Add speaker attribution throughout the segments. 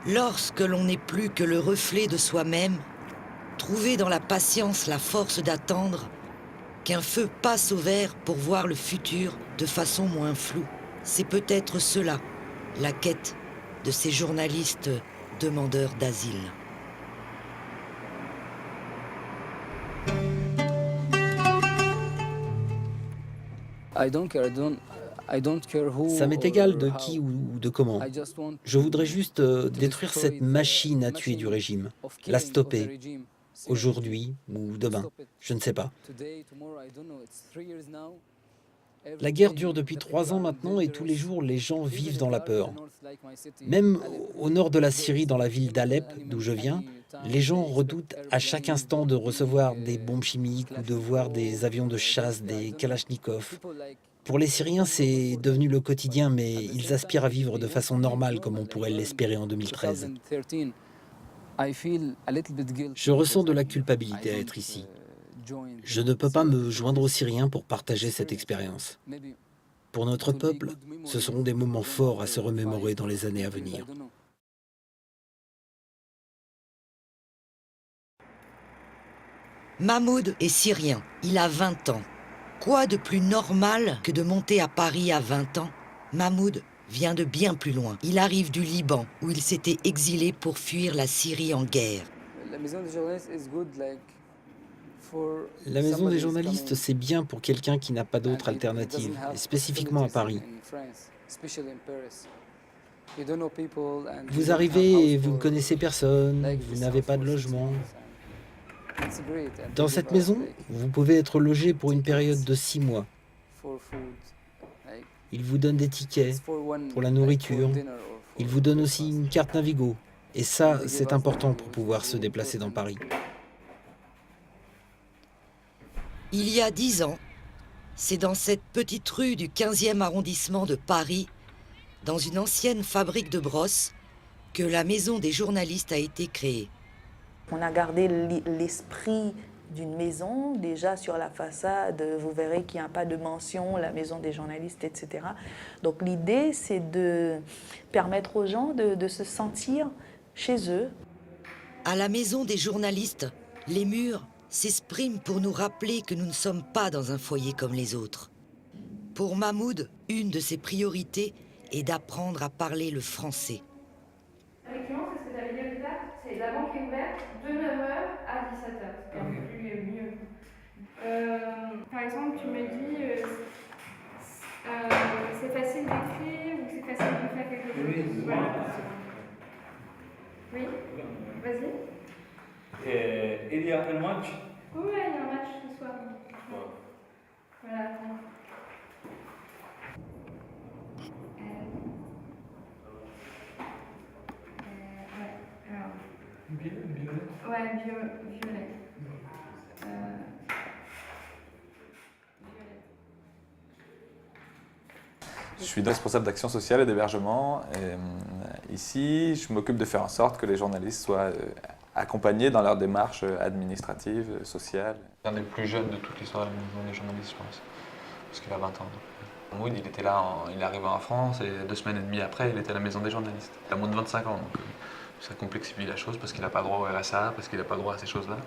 Speaker 1: Lorsque l'on n'est plus que le reflet de soi-même, trouver dans la patience la force d'attendre qu'un feu passe au vert pour voir le futur de façon moins floue, c'est peut-être cela, la quête de ces journalistes demandeurs d'asile.
Speaker 2: Ça m'est égal de qui ou de comment. Je voudrais juste détruire cette machine à tuer du régime, la stopper, aujourd'hui ou demain, je ne sais pas. La guerre dure depuis 3 ans maintenant et tous les jours les gens vivent dans la peur. Même au nord de la Syrie, dans la ville d'Alep, d'où je viens, les gens redoutent à chaque instant de recevoir des bombes chimiques ou de voir des avions de chasse, des kalachnikovs. Pour les Syriens, c'est devenu le quotidien, mais ils aspirent à vivre de façon normale comme on pourrait l'espérer en 2013. Je ressens de la culpabilité à être ici. Je ne peux pas me joindre aux Syriens pour partager cette expérience. Pour notre peuple, ce seront des moments forts à se remémorer dans les années à venir.
Speaker 1: Mahmoud est syrien, il a 20 ans. Quoi de plus normal que de monter à Paris à 20 ans? Mahmoud vient de bien plus loin. Il arrive du Liban, où il s'était exilé pour fuir la Syrie en guerre.
Speaker 2: La maison des journalistes, c'est bien pour quelqu'un qui n'a pas d'autre alternative, et spécifiquement à Paris. Vous arrivez et vous ne connaissez personne, vous n'avez pas de logement. Dans cette maison, vous pouvez être logé pour une période de 6 mois. Ils vous donnent des tickets pour la nourriture. Ils vous donnent aussi une carte Navigo. Et ça, c'est important pour pouvoir se déplacer dans Paris.
Speaker 1: Il y a 10 ans, c'est dans cette petite rue du 15e arrondissement de Paris, dans une ancienne fabrique de brosses, que la maison des journalistes a été créée.
Speaker 3: On a gardé l'esprit d'une maison, déjà sur la façade, vous verrez qu'il n'y a pas de mention, la maison des journalistes, etc. Donc l'idée, c'est de permettre aux gens de se sentir chez eux.
Speaker 1: À la maison des journalistes, les murs s'expriment pour nous rappeler que nous ne sommes pas dans un foyer comme les autres. Pour Mahmoud, une de ses priorités est d'apprendre à parler le français.
Speaker 4: Effectivement, c'est ce que tu avais dit au départ, c'est la banque est ouverte de 9h à 17h. C'est un peu plus mieux. Par exemple, tu me dis c'est facile d'écrire ou c'est facile de faire quelque chose.
Speaker 5: Oui,
Speaker 4: voilà. Oui, vas-y.
Speaker 5: Il y a un match.
Speaker 4: Oui, il y a un match ce soir. Voilà, attends. Ouais, alors.
Speaker 5: Violet.
Speaker 4: Ouais, violet.
Speaker 6: Je suis responsable d'action sociale et d'hébergement. Ici, je m'occupe de faire en sorte que les journalistes soient accompagnés dans leur démarche administrative, sociale. C'est un des plus jeunes de toute l'histoire de la maison des journalistes, je pense, parce qu'il a 20 ans. Mahmoud, il était là, il est arrivé en France et 2 semaines et demie après, il était à la maison des journalistes. Il a moins de 25 ans, donc ça complexifie la chose parce qu'il n'a pas droit au RSA, parce qu'il n'a pas droit à ces choses-là.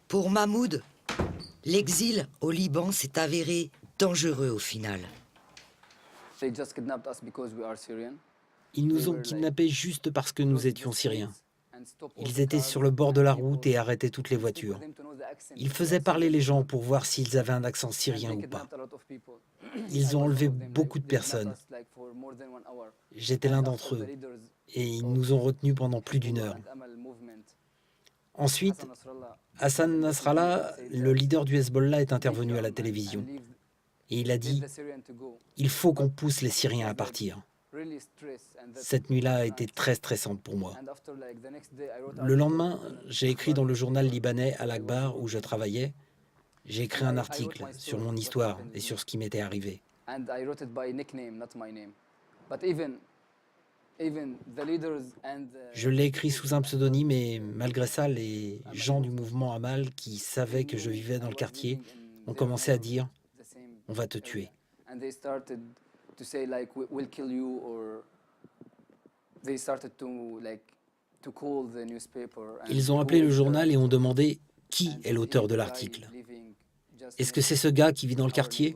Speaker 1: Pour Mahmoud, l'exil au Liban s'est avéré dangereux au final.
Speaker 2: Ils nous ont kidnappés juste parce que nous étions Syriens. Ils étaient sur le bord de la route et arrêtaient toutes les voitures. Ils faisaient parler les gens pour voir s'ils avaient un accent syrien ou pas. Ils ont enlevé beaucoup de personnes. J'étais l'un d'entre eux. Et ils nous ont retenus pendant plus d'1 heure. Ensuite, Hassan Nasrallah, le leader du Hezbollah, est intervenu à la télévision. Et il a dit « Il faut qu'on pousse les Syriens à partir ». Cette nuit-là a été très stressante pour moi. Le lendemain, j'ai écrit dans le journal libanais Al-Akhbar où je travaillais, j'ai écrit un article sur mon histoire et sur ce qui m'était arrivé. Je l'ai écrit sous un pseudonyme et malgré ça, les gens du mouvement Amal qui savaient que je vivais dans le quartier ont commencé à dire « On va te tuer ».
Speaker 7: to say like we'll kill you, or they started to like to call the newspaper.
Speaker 2: Ils ont appelé le journal et ont demandé qui est l'auteur de l'article. Est-ce que c'est ce gars qui vit dans le quartier?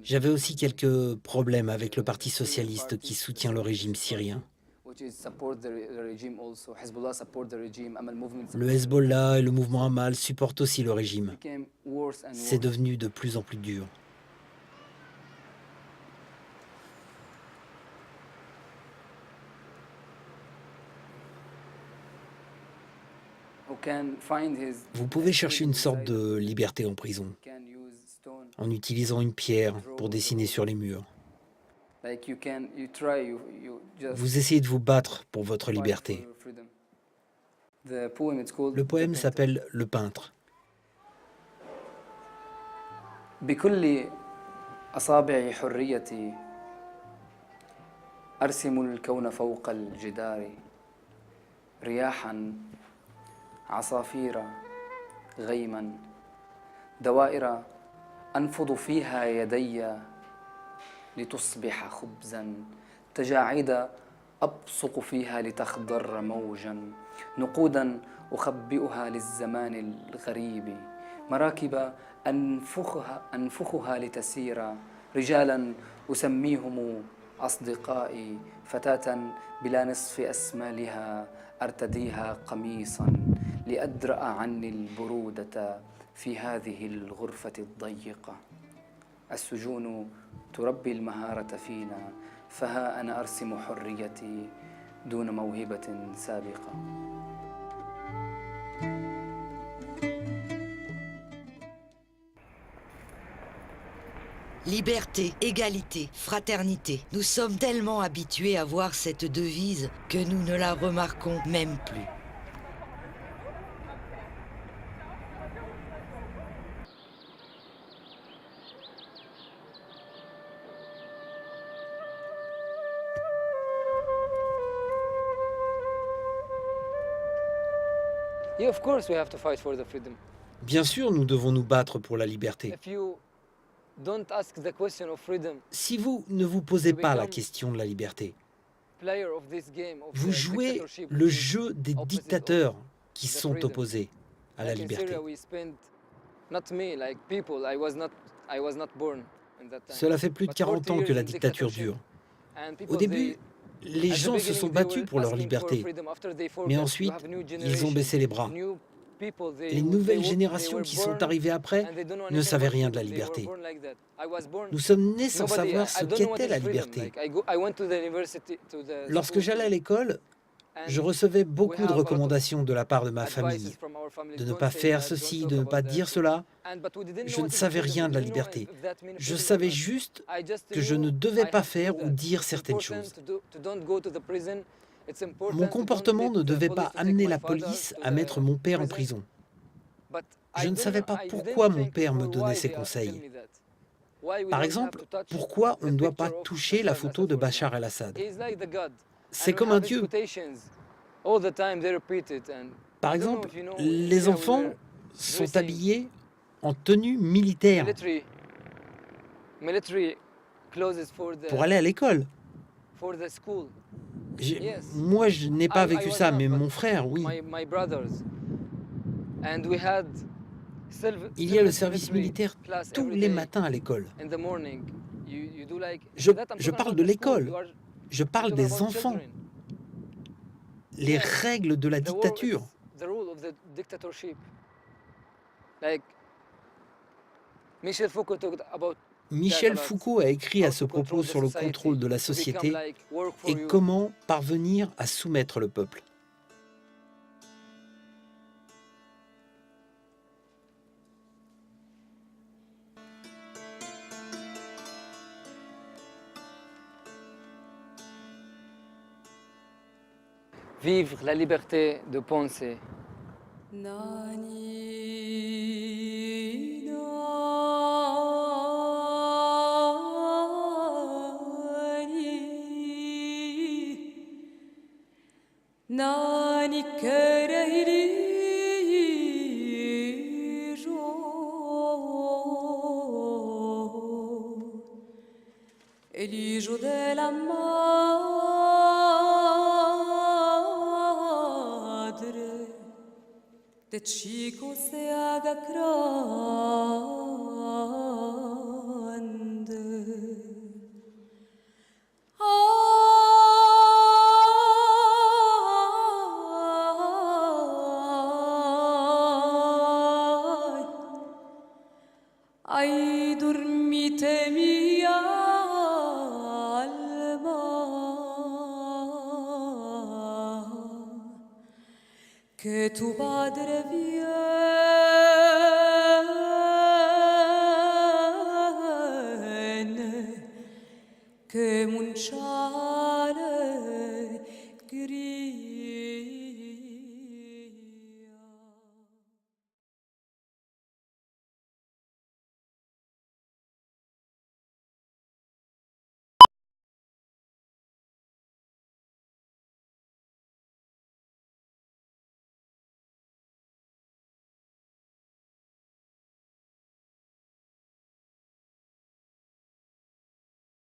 Speaker 2: J'avais aussi quelques problèmes avec le Parti socialiste qui soutient le régime syrien. Le Hezbollah et le mouvement Amal supportent aussi le régime. C'est devenu de plus en plus dur. Vous pouvez chercher une sorte de liberté en prison, en utilisant une pierre pour dessiner sur les murs. Vous essayez de vous battre pour votre liberté. Le poème s'appelle « Le peintre ».
Speaker 7: بكل أصابع حريتي أرسم الكون فوق الجدار رياحا عصافير غيما دوائر أنفض فيها يدي لتصبح خبزا تجاعيد أبصق فيها لتخضر موجا نقودا أخبئها للزمان الغريب مراكب أنفخها لتسير رجالا أسميهم أصدقائي فتاة بلا نصف أسمالها أرتديها قميصا لأدرأ عني البرودة في هذه الغرفة الضيقة السجون تربي المهارة فينا فها أنا أرسم حريتي دون موهبة سابقة.
Speaker 1: Liberté, égalité, fraternité. Nous sommes tellement habitués à voir cette devise que nous ne la remarquons même plus.
Speaker 7: Yeah, of course we have to fight for the freedom.
Speaker 2: Bien sûr, nous devons nous battre pour la liberté.
Speaker 7: If you don't ask the question of freedom,
Speaker 2: Si vous ne vous posez pas la question de la liberté,
Speaker 7: player of this game of
Speaker 2: vous
Speaker 7: the
Speaker 2: jouez
Speaker 7: dictatorship,
Speaker 2: le
Speaker 7: which is
Speaker 2: jeu des
Speaker 7: opposite
Speaker 2: dictateurs
Speaker 7: of
Speaker 2: qui
Speaker 7: the
Speaker 2: sont
Speaker 7: freedom.
Speaker 2: opposés à la
Speaker 7: Like in
Speaker 2: liberté.
Speaker 7: Syria, we spent, not me, like people, I was not born in that time.
Speaker 2: Cela fait plus de
Speaker 7: But
Speaker 2: 40 ans
Speaker 7: 40
Speaker 2: que la
Speaker 7: years in
Speaker 2: dictature
Speaker 7: dictatorship.
Speaker 2: dure.
Speaker 7: And
Speaker 2: Au
Speaker 7: people,
Speaker 2: début, les
Speaker 7: at the
Speaker 2: gens se
Speaker 7: beginning,
Speaker 2: sont
Speaker 7: they
Speaker 2: battus
Speaker 7: were
Speaker 2: pour leur
Speaker 7: asking for
Speaker 2: liberté,
Speaker 7: freedom. After they forgot,
Speaker 2: mais
Speaker 7: you
Speaker 2: ensuite,
Speaker 7: have new
Speaker 2: ils ont
Speaker 7: generation,
Speaker 2: baissé les bras.
Speaker 7: new people,
Speaker 2: Et les nouvelles générations
Speaker 7: they
Speaker 2: qui
Speaker 7: were
Speaker 2: sont
Speaker 7: born
Speaker 2: arrivées après
Speaker 7: and they don't know
Speaker 2: ne
Speaker 7: anything
Speaker 2: savaient
Speaker 7: about
Speaker 2: rien de la
Speaker 7: freedom. They were
Speaker 2: liberté.
Speaker 7: born like that. I was born,
Speaker 2: Nous sommes nés sans
Speaker 7: nobody-
Speaker 2: savoir
Speaker 7: I
Speaker 2: ce
Speaker 7: don't know what
Speaker 2: qu'était
Speaker 7: is
Speaker 2: la
Speaker 7: freedom.
Speaker 2: liberté.
Speaker 7: Like, I went to the university, to the
Speaker 2: Lorsque
Speaker 7: school,
Speaker 2: j'allais à l'école,
Speaker 7: and
Speaker 2: je recevais beaucoup de
Speaker 7: have a lot of
Speaker 2: recommandations de la part de ma
Speaker 7: advices
Speaker 2: famille,
Speaker 7: from our family,
Speaker 2: de ne
Speaker 7: don't
Speaker 2: pas
Speaker 7: say
Speaker 2: faire
Speaker 7: that,
Speaker 2: ceci,
Speaker 7: don't
Speaker 2: de ne
Speaker 7: talk
Speaker 2: pas
Speaker 7: about
Speaker 2: dire
Speaker 7: that.
Speaker 2: cela.
Speaker 7: But we didn't know
Speaker 2: Je
Speaker 7: what
Speaker 2: ne
Speaker 7: is
Speaker 2: savais
Speaker 7: freedom.
Speaker 2: rien de la
Speaker 7: We didn't know
Speaker 2: liberté.
Speaker 7: if that means
Speaker 2: Je
Speaker 7: freedom or
Speaker 2: savais
Speaker 7: not.
Speaker 2: juste
Speaker 7: I just
Speaker 2: que je
Speaker 7: knew
Speaker 2: ne devais
Speaker 7: I
Speaker 2: pas
Speaker 7: have to
Speaker 2: faire
Speaker 7: do
Speaker 2: ou
Speaker 7: that.
Speaker 2: dire
Speaker 7: It's
Speaker 2: certaines
Speaker 7: important
Speaker 2: choses.
Speaker 7: to don't go to the prison. It's important
Speaker 2: Mon
Speaker 7: to don't
Speaker 2: comportement
Speaker 7: let
Speaker 2: ne
Speaker 7: the
Speaker 2: devait
Speaker 7: police
Speaker 2: pas
Speaker 7: to take
Speaker 2: amener
Speaker 7: my
Speaker 2: la
Speaker 7: father
Speaker 2: police
Speaker 7: to
Speaker 2: à
Speaker 7: the
Speaker 2: mettre mon père en
Speaker 7: prison.
Speaker 2: prison.
Speaker 7: But
Speaker 2: Je
Speaker 7: I
Speaker 2: ne savais pas
Speaker 7: I
Speaker 2: pourquoi
Speaker 7: didn't
Speaker 2: mon
Speaker 7: think
Speaker 2: père me
Speaker 7: for
Speaker 2: donnait
Speaker 7: why
Speaker 2: ces
Speaker 7: they have to
Speaker 2: conseils.
Speaker 7: tell me that. Why we
Speaker 2: Par
Speaker 7: don't
Speaker 2: exemple,
Speaker 7: have to touch
Speaker 2: pourquoi on
Speaker 7: the
Speaker 2: ne doit pas
Speaker 7: picture of
Speaker 2: toucher la
Speaker 7: Bashar
Speaker 2: photo de
Speaker 7: al-Assad, for
Speaker 2: Bachar
Speaker 7: example.
Speaker 2: el-Assad?
Speaker 7: He's like the God.
Speaker 2: C'est
Speaker 7: And we
Speaker 2: comme un
Speaker 7: have his
Speaker 2: dieu.
Speaker 7: quotations. All the time they repeat it. And
Speaker 2: Par
Speaker 7: I don't know
Speaker 2: exemple,
Speaker 7: if you know, in
Speaker 2: les
Speaker 7: Syria we
Speaker 2: enfants
Speaker 7: were
Speaker 2: sont
Speaker 7: dressing
Speaker 2: habillés en tenue militaire
Speaker 7: military clothes for
Speaker 2: pour aller à l'école.
Speaker 7: the school. Yes.
Speaker 2: Moi, je n'ai pas
Speaker 7: I
Speaker 2: vécu
Speaker 7: was
Speaker 2: ça,
Speaker 7: not,
Speaker 2: mais
Speaker 7: but
Speaker 2: mon frère, oui.
Speaker 7: My brothers. And we had
Speaker 2: Il y a le service militaire tous les matins à l'école.
Speaker 7: in the morning. You do like
Speaker 2: Je
Speaker 7: that. I'm
Speaker 2: je
Speaker 7: talking
Speaker 2: parle
Speaker 7: about
Speaker 2: de
Speaker 7: the school.
Speaker 2: l'école. Je parle
Speaker 7: You're talking
Speaker 2: des
Speaker 7: about
Speaker 2: enfants.
Speaker 7: children.
Speaker 2: Les
Speaker 7: Yes.
Speaker 2: règles de la
Speaker 7: The war,
Speaker 2: dictature.
Speaker 7: it's the rule of the dictatorship. Like Michel Foucault talked about
Speaker 2: Michel Foucault a écrit à ce propos sur le contrôle de la société et comment parvenir à soumettre le peuple.
Speaker 7: vivre la liberté de penser.
Speaker 8: Nani kerehli jo madre de chico se haga grande. Ay, dormite mia alma, che tu padre viene, che munciare grida.